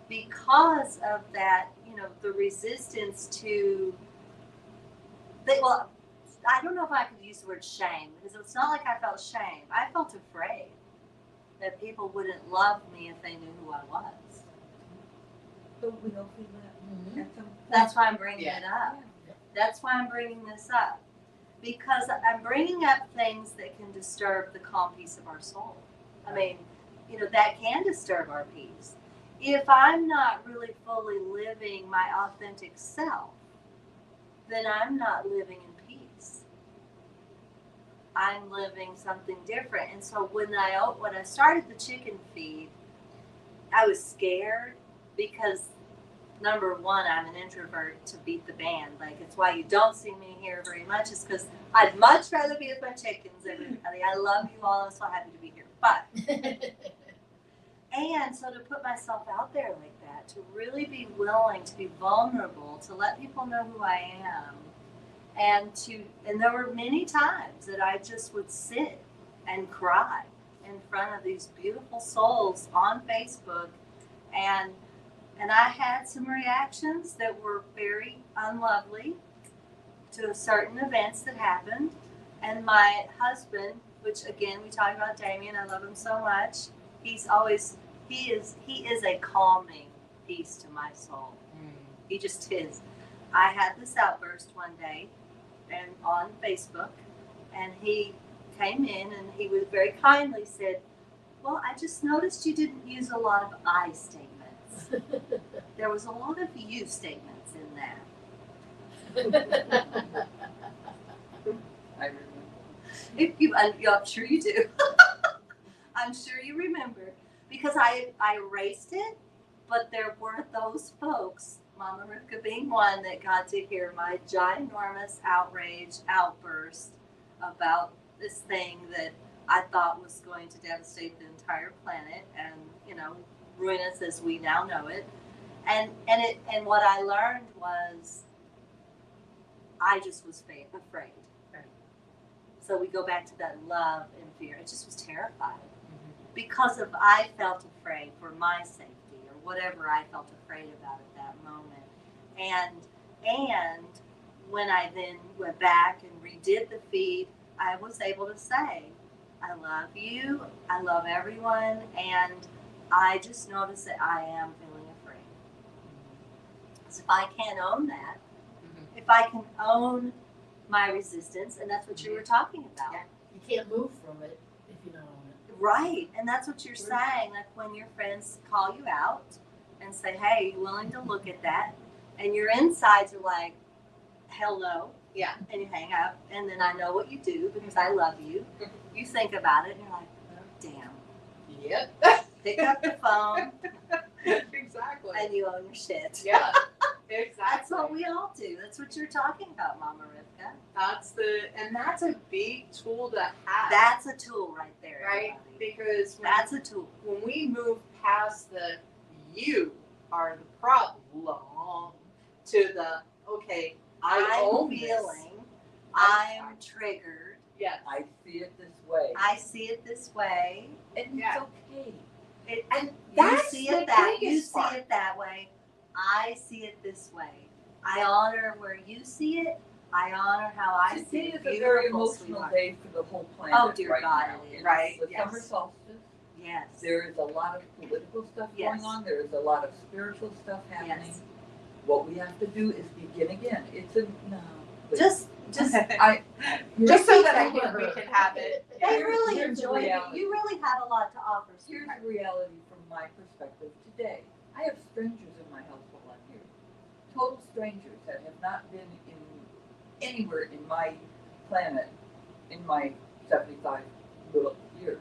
because of that. The resistance to. Well, I don't know if I could use the word shame, because it's not like I felt shame. I felt afraid that people wouldn't love me if they knew who I was. So we don't feel that. That's why I'm bringing Yeah. it up. That's why I'm bringing this up. Because I'm bringing up things that can disturb the calm peace of our soul. I mean, that can disturb our peace. If I'm not really fully living my authentic self, then I'm not living in peace. I'm living something different. And so when I started the chicken feed, I was scared because, number one, I'm an introvert to beat the band. Like, it's why you don't see me here very much, is because I'd much rather be with my chickens, everybody. I love you all. I'm so happy to be here. But, and so to put myself out there like that, to really be willing to be vulnerable, to let people know who I am, and there were many times that I just would sit and cry in front of these beautiful souls on Facebook, and I had some reactions that were very unlovely to certain events that happened. And my husband, which again, we talk about Damien, I love him so much. He is a calming piece to my soul. He just is. I had this outburst one day and on Facebook, and he came in and he was very kindly said, well, I just noticed you didn't use a lot of I statements. There was a lot of you statements in that. I remember. I'm sure you do. I'm sure you remember, because I erased it, but there were those folks, Mama Rivka being one, that got to hear my ginormous outrage outburst about this thing that I thought was going to devastate the entire planet and, you know, ruin us as we now know it. And what I learned was I just was afraid. Right. So we go back to that love and fear. I just was terrified Mm-hmm. because of I felt afraid for my safety or whatever I felt afraid about at that moment. And when I then went back and redid the feed, I was able to say, I love you, I love everyone, and I just noticed that I am feeling afraid. Because if I can't own that, Mm-hmm. if I can own my resistance, and that's what you were talking about. Yeah. You can't move from it if you don't own it. Right, and that's what you're saying. Like when your friends call you out and say, "Hey, are you willing to look at that?" and your insides are like, "Hell no," Yeah. and you hang up. And then I know what you do because I love you. You think about it, and you're like, "Oh, damn!" Yep. Pick up the phone, Exactly. and you own your shit. Yeah. Exactly. That's what we all do. That's what you're talking about, Mama Rivka. That's a big tool to have. That's a tool right there, right, everybody. because That's a tool. when we move past the you are the problem to the okay, I I'm own this. feeling. I'm triggered. Yes. I see it this way. I see it this way. And Yeah. it's okay. And You that's see the it that biggest part. that way. I see it this way. I honor where you see it. I honor how I see Today it. is a very Beautiful, emotional sweetheart. day for the whole planet. Oh, dear right God, now. it is. It's Right, the yes. summer solstice. Yes. There is a lot of political stuff Yes. going on. There is a lot of spiritual stuff happening. Yes. What we have to do is begin again. It's a no. please. Just Just I. just so that Over we her. can have it. they really here's the enjoy it. reality. You really have a lot to offer. Here's sweetheart. the reality from my perspective today. I have strangers in my house while I'm here. Total strangers that have not been in anywhere in my planet in my 75 little years.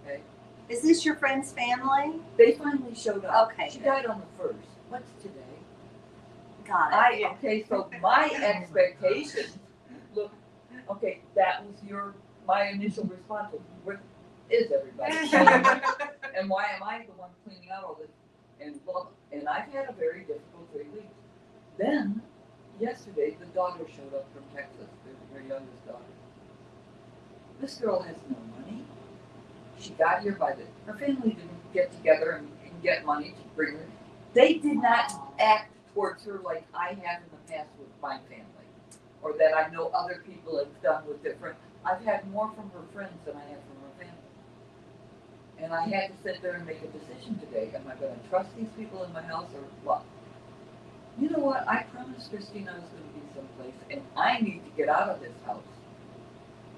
Okay? Is this your friend's family? They finally showed up. Okay, She good. died on the 1st. What's today? Got it. Okay, so my expectations, look, okay, that was my initial response was, where is everybody? And why am I the one cleaning out all this? And I've had a very difficult 3 weeks. Then, yesterday, the daughter showed up from Texas, her youngest daughter. This girl has no money. She got here her family didn't get together and get money to bring her. They did not act towards her like I have in the past with my family, or that I know other people have done with different. I've had more from her friends than I have from her family. And I had to sit there and make a decision today. Am I going to trust these people in my house or what? You know what? I promised Christina I was going to be someplace, and I need to get out of this house.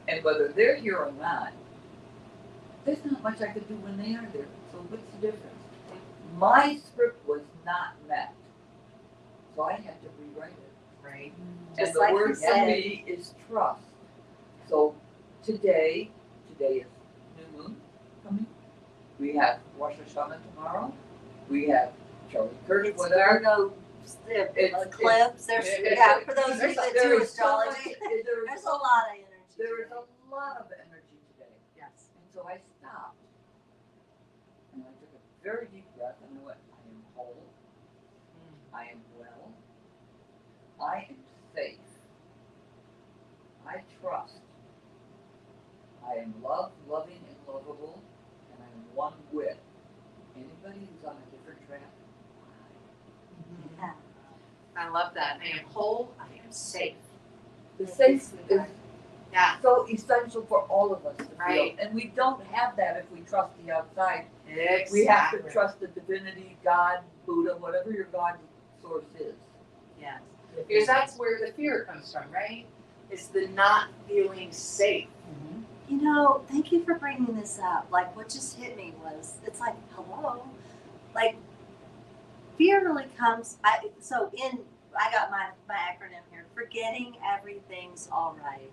And whether they're here or not, there's not much I could do when they are there. So what's the difference? My script was not met. So I had to rewrite it. Right. And Just the like you word for said. me is trust. So today is new moon coming. We have Rosh Hashanah tomorrow. We have Charlie Kirk, It's whatever. Virgo It's- eclipse. There's it's- for those of you that there do is so much- astrology. there There's is a lot of energy. There is today. a lot of energy today. Yes. And so I stopped. And I took a very deep breath and I went, I am whole. I am well. I am safe. I trust. I am loved, loving, and lovable. And I am one with anybody who's on a different track. Yeah. I love that. I am whole. I am safe. The safe is Yeah. so essential for all of us to feel. Right. And we don't have that if we trust the outside. Exactly. We have to trust the divinity, God, Buddha, whatever your God source is. Yes. Because that's where the fear comes from, right? It's the not feeling safe. You know, thank you for bringing this up. Like, what just hit me was, it's like, hello, like, fear really comes. I got my acronym here. Forgetting everything's all right.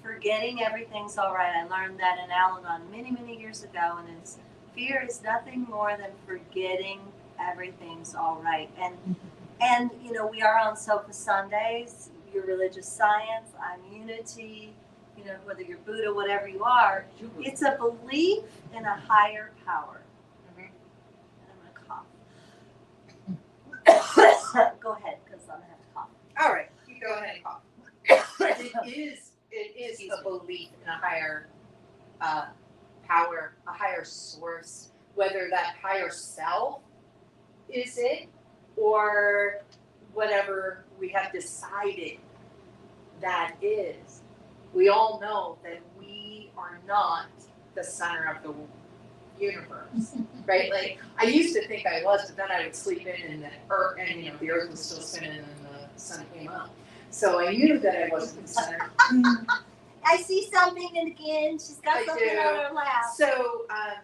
Forgetting everything's all right. I learned that in Al-Anon many years ago, and it's fear is nothing more than forgetting everything's all right. And you know, we are on Sofa Sundays. You're religious science. I'm unity. you know, whether you're Buddha, whatever you are, it's a belief in a higher power. Mhm. And I'm gonna cough. Go ahead, because I'm gonna have to cough. All right, you go ahead and cough. It is Excuse a belief in a higher power, a higher source, whether that higher self is it or whatever we have decided that is. We all know that we are not the center of the universe, right? Like I used to think I was, but then I would sleep in and the earth, and you know, the earth was still spinning and the sun came up. So I knew that I wasn't the center. I see something again. She's got I something do. on her lap. So I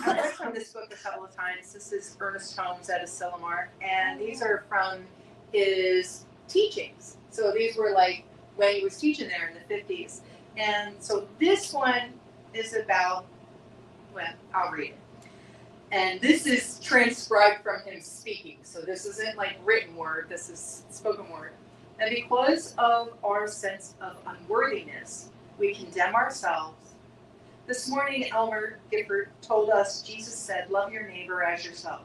read from this book a couple of times. This is Ernest Holmes at Asilomar, and these are from his teachings. So these were like when he was teaching there in the 50s. And so this one is about, well, I'll read it. And this is transcribed from him speaking. So this isn't like written word, this is spoken word. And because of our sense of unworthiness, we condemn ourselves. This morning, Elmer Gifford told us Jesus said, love your neighbor as yourself.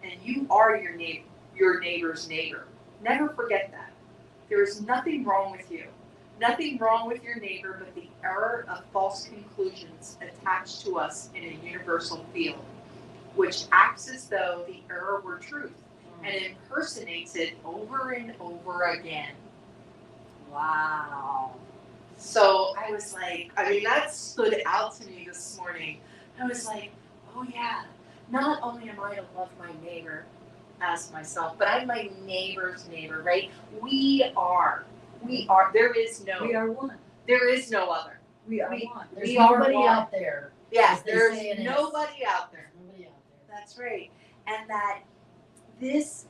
And you are your neighbor's neighbor. Never forget that. There is nothing wrong with you. Nothing wrong with your neighbor but the error of false conclusions attached to us in a universal field, which acts as though the error were truth and impersonates it over and over again. Wow. So I was like, I mean, that stood out to me this morning. I was like, oh yeah, not only am I to love my neighbor as myself, but I'm my neighbor's neighbor, right? We are, there is no, We are one. there is no other. We are We- one. There's We are nobody one. out there. Yes, As they there's say in nobody out there. There's nobody out there. That's right. And that there's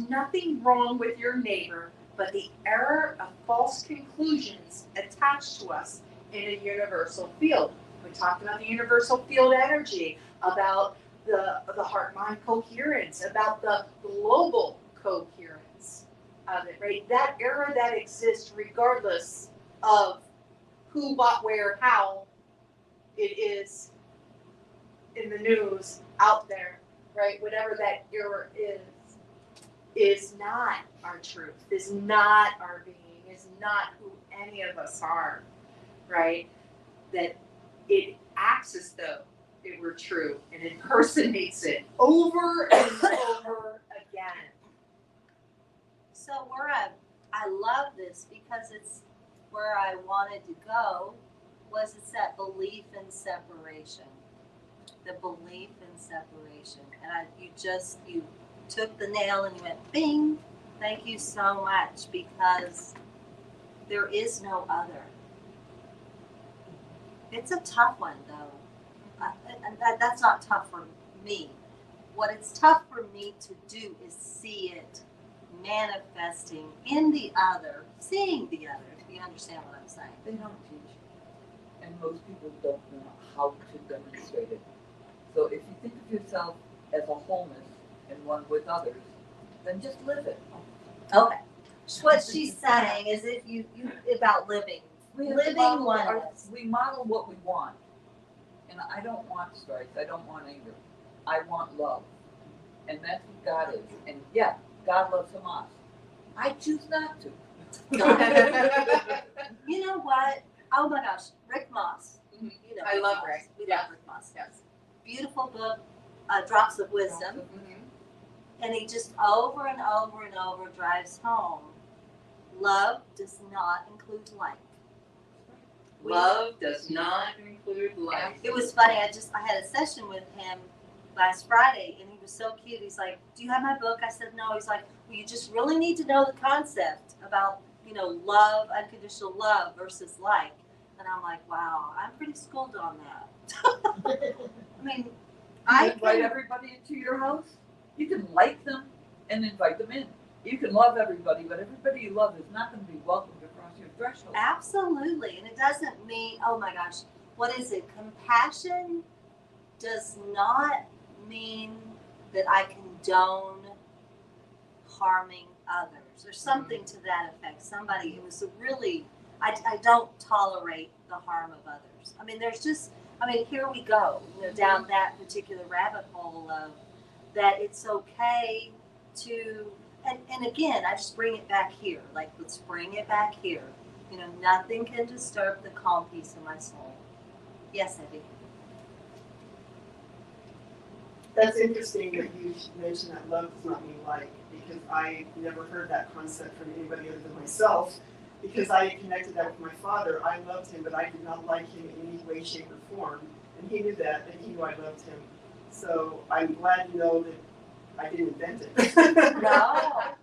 nothing wrong with your neighbor, but the error of false conclusions attached to us in a universal field. We talked about the universal field energy, about the heart-mind coherence, about the global coherence of it, right? That error that exists regardless of who, what, where, how it is in the news, out there, right? Whatever that error is not our truth, is not our being, is not who any of us are, right? That it acts as though it were true and impersonates it over and over again. So I love this because it's where I wanted to go it's that belief in separation. The belief in separation. And you took the nail and you went bing. Thank you so much, because there is no other. It's a tough one though. And that's not tough for me. What it's tough for me to do is see it manifesting in the other, seeing the other, if you understand what I'm saying. They don't teach. And most people don't know how to demonstrate it. So if you think of yourself as a wholeness and one with others, then just live it. Okay. What she's saying is if you about living. We have Living to model oneness. we model what we want. And I don't want strife. I don't want anger. I want love. And that's what God is. And yeah, God loves Hamas. I choose not to. You know what? Oh my gosh, Rick Moss. Mhm. You know I love Moss. Rick. We Yeah. love Rick Moss. Yes. Beautiful book, Drops of Wisdom. Mhm. And he just over and over and over drives home. Love does not include like. Love does not include life. It was funny. I had a session with him last Friday, and he was so cute. He's like, "Do you have my book?" I said, "No." He's like, "Well, you just really need to know the concept about, love, unconditional love versus like." And I'm like, "Wow, I'm pretty schooled on that." I mean, You invite everybody into your house. You can like them and invite them in. You can love everybody, but everybody you love is not going to be welcomed across your threshold. absolutely, and it doesn't mean. Oh my gosh, what is it? Compassion does not mean that I condone harming others or something to that effect. It was a really, I don't tolerate the harm of others. I mean, here we go, down that particular rabbit hole of that it's okay to, and again, I just bring it back here. Like, let's bring it back here. Nothing can disturb the calm peace of my soul. Yes, Eddie. That's interesting that you mentioned that love does not mean like, because I never heard that concept from anybody other than myself, because I connected that with my father. I loved him, but I did not like him in any way, shape, or form, and he knew that, and he knew I loved him. So I'm glad you know that I didn't invent it. No,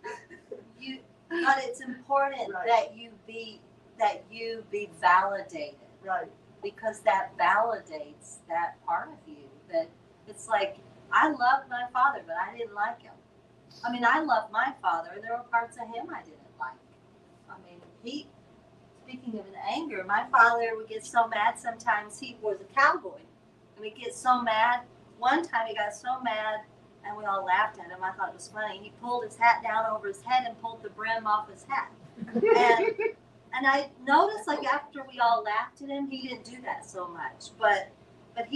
but it's important Right. that you be validated. Right. Because that validates that part of you. That it's like, I loved my father, but I didn't like him. I mean, I loved my father, and there were parts of him I didn't like. I mean, speaking of an anger, my father would get so mad sometimes. He was a cowboy, and he'd get so mad. One time he got so mad, and we all laughed at him. I thought it was funny. He pulled his hat down over his head and pulled the brim off his hat. And I noticed, like, after we all laughed at him, he didn't do that so much. But what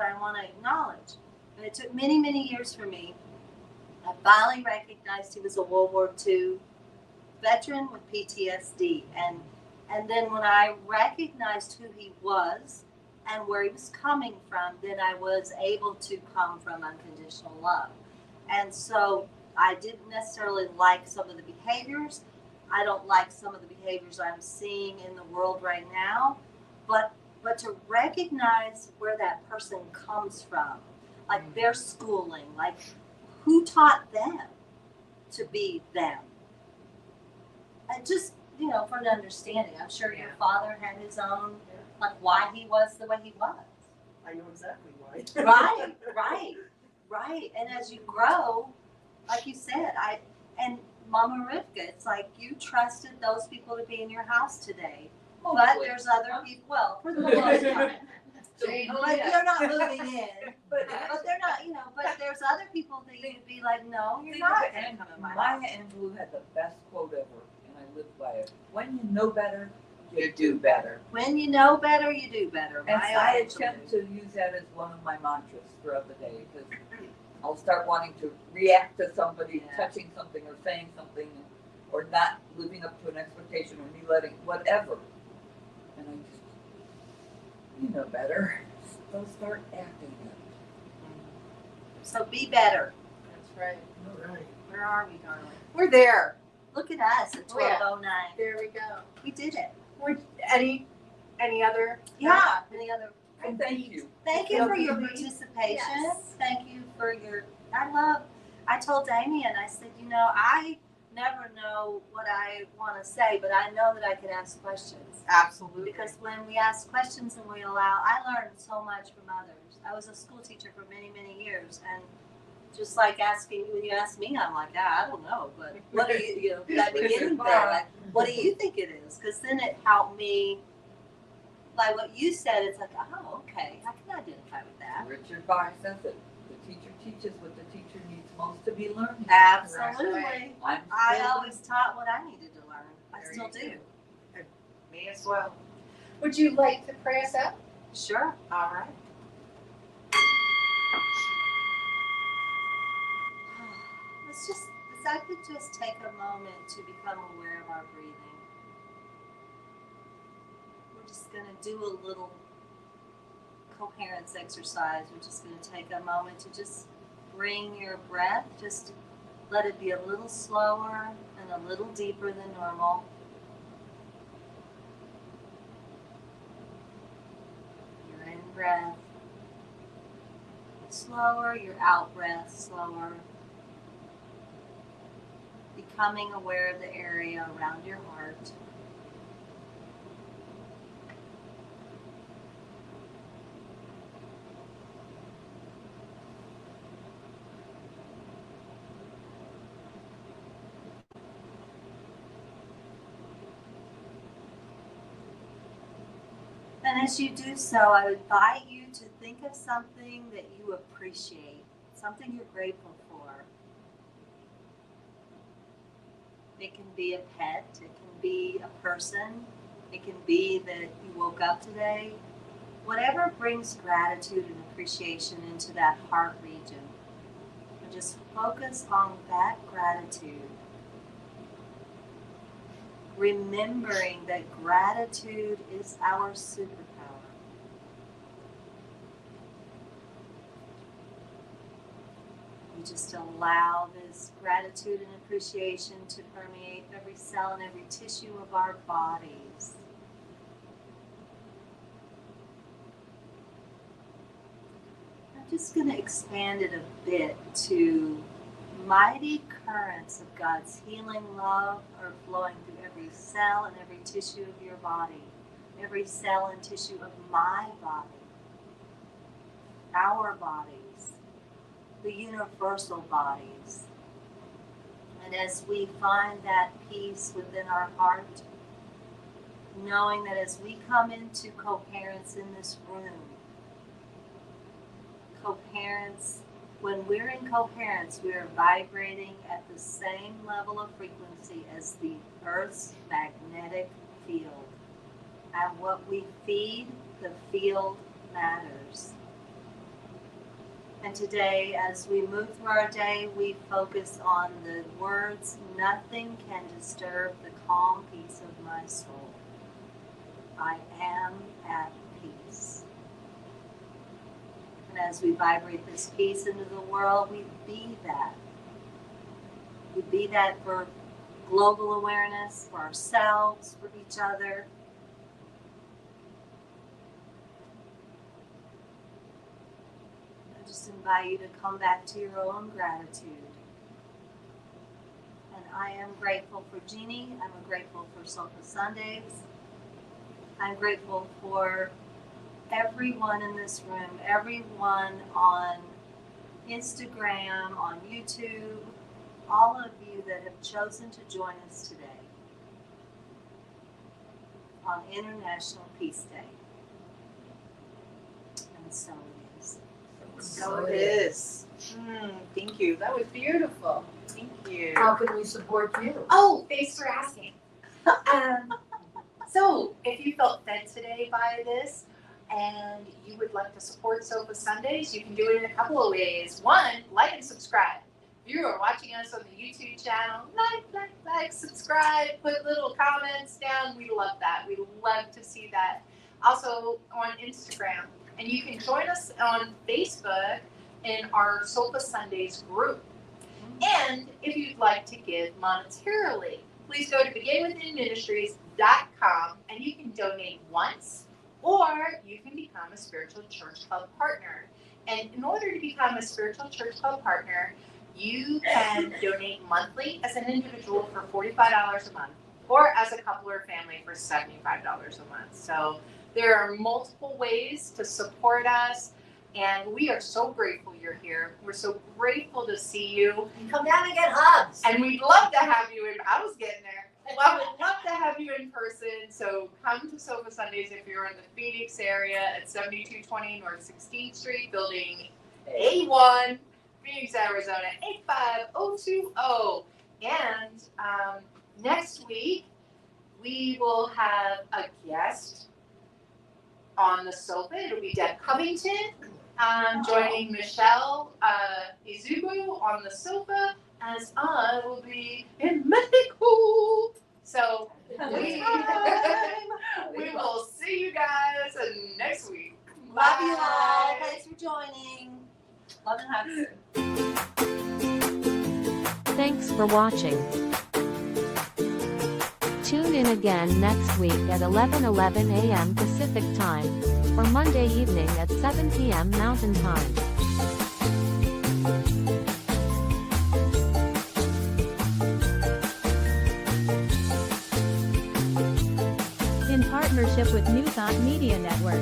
I want to acknowledge, and it took many, many years for me, I finally recognized he was a World War II veteran with PTSD. And then when I recognized who he was and where he was coming from, then I was able to come from unconditional love. And so I didn't necessarily like some of the behaviors. I don't like some of the behaviors I'm seeing in the world right now, but to recognize where that person comes from, like their schooling, like who taught them to be them. And just, for an understanding, I'm sure your father had his own, like why he was the way he was. I know exactly why. Right. And as you grow, like you said, and Mama Rivka, it's like you trusted those people to be in your house today. But there's other people, well, for the most part. But they're not moving in. But they're not, but there's other people that you'd be like, no, you're not going to come in my house. Maya Angelou had the best quote ever, and I live by it. When you know better, you do better. When you know better, you do better. And I attempt to use that as one of my mantras throughout the day, because I'll start wanting to react to somebody touching something or saying something, or not living up to an expectation, or me letting whatever. And I just, you know better. So start acting it. So be better. That's right. All right. Where are we, darling? We're there. Look at us at 12:09. There we go. We did it. Any other? Yeah. Any other? And thank you. Thank you for your participation. Yes. Thank you for your. I told Damien, I said, I never know what I want to say, but I know that I can ask questions. Absolutely. Because when we ask questions and we I learned so much from others. I was a school teacher for many, many years, and just like when you ask me, I'm like, I don't know, but what do that beginning there, like, what do you think it is? Because then it helped me, like what you said, it's like, oh, okay, I can identify with that. Richard Bach says it. The teacher teaches what the teacher needs most to be learning. Absolutely. Right. I always taught what I needed to learn. I There still you do. Me as well. Would you like to pray us out? Sure. All right. If I could just take a moment to become aware of our breathing. We're just going to do a little coherence exercise. We're just going to take a moment to just bring your breath, just let it be a little slower and a little deeper than normal. Your in breath slower, your out breath slower. Becoming aware of the area around your heart. And as you do so, I would invite you to think of something that you appreciate, something you're grateful for. It can be a pet, it can be a person, it can be that you woke up today. Whatever brings gratitude and appreciation into that heart region. And just focus on that gratitude. Remembering that gratitude is our superpower. We just allow this gratitude and appreciation to permeate every cell and every tissue of our bodies. I'm just going to expand it a bit to mighty currents of God's healing love are flowing through every cell and every tissue of your body, every cell and tissue of my body, our bodies, the universal bodies. And as we find that peace within our heart, knowing that as we come into coherence in this room, when we're in coherence, we are vibrating at the same level of frequency as the Earth's magnetic field. And what we feed, the field matters. And today, as we move through our day, we focus on the words, "Nothing can disturb the calm peace of my soul. I am at peace." And as we vibrate this peace into the world, we be that. We be that for global awareness, for ourselves, for each other. I just invite you to come back to your own gratitude. And I am grateful for Jeannie. I'm grateful for Sofa Sundays. I'm grateful for everyone in this room, everyone on Instagram, on YouTube, all of you that have chosen to join us today on International Peace Day. And so it is. So it is. Thank you. That was beautiful. Thank you. How can we support you? Oh, thanks for asking. So, if you felt fed today by this and you would like to support Sofa Sundays, you can do it in a couple of ways. One, like and subscribe. If you are watching us on the YouTube channel, like, subscribe, put little comments down. We love that. We love to see that. Also on Instagram. And you can join us on Facebook in our Sofa Sundays group. And if you'd like to give monetarily, please go to beginwithinministries.com and you can donate once, or you can become a Spiritual Church Club partner. And in order to become a Spiritual Church Club partner, you can donate monthly as an individual for $45 a month, or as a couple or family for $75 a month. So there are multiple ways to support us. And we are so grateful you're here. We're so grateful to see you. And come down and get hugs. And we'd love to have you in. I was getting there. Well, I would love to have you in person. So come to Sofa Sundays if you're in the Phoenix area at 7220 North 16th Street, building A1, Phoenix, Arizona, 85020. And next week, we will have a guest on the sofa. It'll be Deb Covington. Joining Michelle Izugu on the sofa, as I will be in Mexico. So we will see you guys next week. Love you all. Bye. Thanks for joining. Love and hugs. Thanks for watching. Tune in again next week at 11:11 a.m. Pacific Time, or Monday evening at 7 p.m. Mountain Time. In partnership with New Thought Media Network.